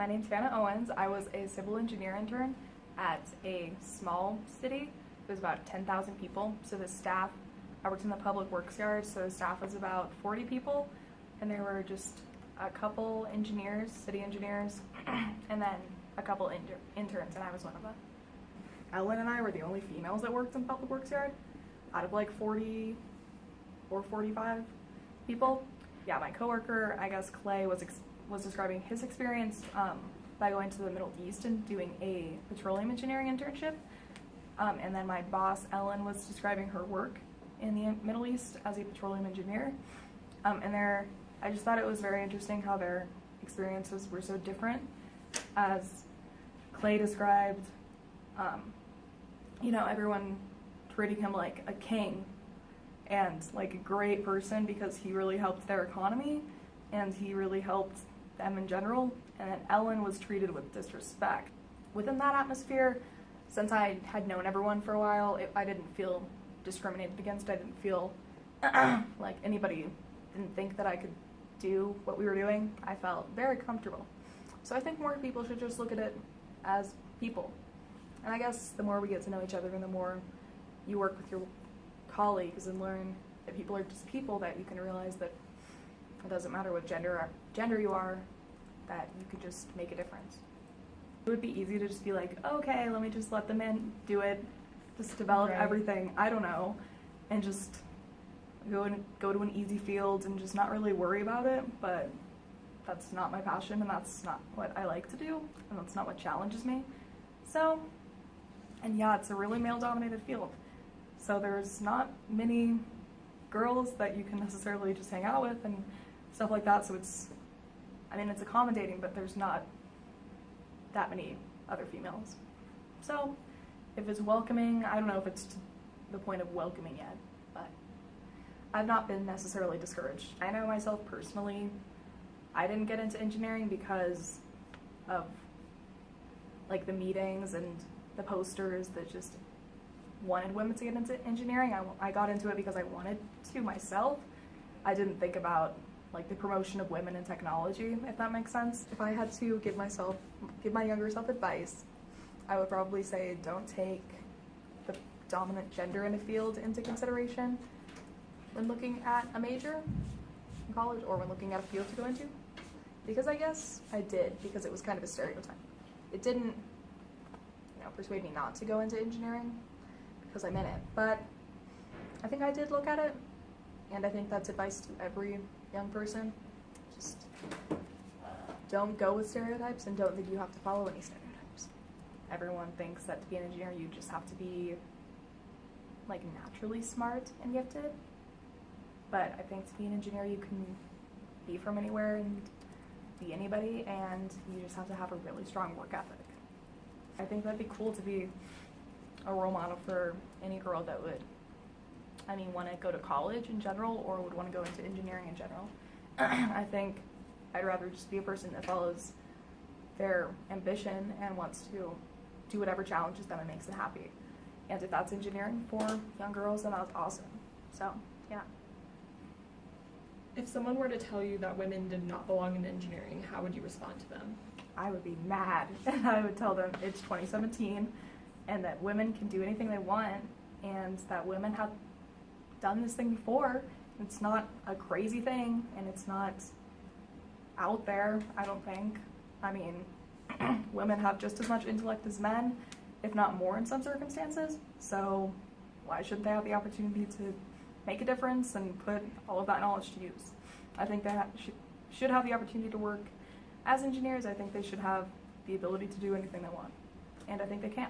My name's Hannah Owens. I was a civil engineer intern at a small city. It was about 10,000 people. So the staff, I worked in the public works yard, so the staff was about 40 people, and there were just a couple engineers, city engineers, and then a couple interns, and I was one of them. Ellen and I were the only females that worked in the public works yard out of like 40 or 45 people. Yeah, my coworker, I guess Clay, was describing his experience by going to the Middle East and doing a petroleum engineering internship. And then my boss, Ellen, was describing her work in the Middle East as a petroleum engineer. I just thought it was very interesting how their experiences were so different. As Clay described, everyone treating him like a king and like a great person because he really helped their economy and he really helped them in general. And then Ellen was treated with disrespect. Within that atmosphere, since I had known everyone for a while, I didn't feel discriminated against. I didn't feel like anybody didn't think that I could do what we were doing. I felt very comfortable. So I think more people should just look at it as people. And I guess the more we get to know each other and the more you work with your colleagues and learn that people are just people, that you can realize that it doesn't matter what gender you are, that you could just make a difference. It would be easy to just be like, okay, let me just let the men do it, just develop everything, I don't know, and just go to an easy field and just not really worry about it. But that's not my passion, and that's not what I like to do, and that's not what challenges me. So, and yeah, it's a really male-dominated field. So there's not many girls that you can necessarily just hang out with and stuff like that. So it's accommodating, but there's not that many other females. So if it's welcoming, I don't know if it's to the point of welcoming yet, but I've not been necessarily discouraged. I know myself personally, I didn't get into engineering because of like the meetings and the posters that just wanted women to get into engineering. I got into it because I wanted to myself. I didn't think about like the promotion of women in technology, if that makes sense. If I had to give my younger self advice, I would probably say don't take the dominant gender in a field into consideration when looking at a major in college or when looking at a field to go into. Because I guess I did, because it was kind of a stereotype. It didn't persuade me not to go into engineering because I'm in it, but I think I did look at it, and I think that's advice to every young person. Just don't go with stereotypes and don't think you have to follow any stereotypes. Everyone thinks that to be an engineer you just have to be like naturally smart and gifted, but I think to be an engineer you can be from anywhere and be anybody, and you just have to have a really strong work ethic. I think that'd be cool to be a role model for any girl that would, want to go to college in general or would want to go into engineering in general. I think I'd rather just be a person that follows their ambition and wants to do whatever challenges them and makes them happy. And if that's engineering for young girls, then that's awesome. So, yeah. If someone were to tell you that women did not belong in engineering, how would you respond to them? I would be mad, and I would tell them it's 2017 and that women can do anything they want and that women have done this thing before. It's not a crazy thing and it's not out there, I don't think. Women have just as much intellect as men, if not more in some circumstances, so why shouldn't they have the opportunity to make a difference and put all of that knowledge to use? I think they should have the opportunity to work as engineers. I think they should have the ability to do anything they want, and I think they can.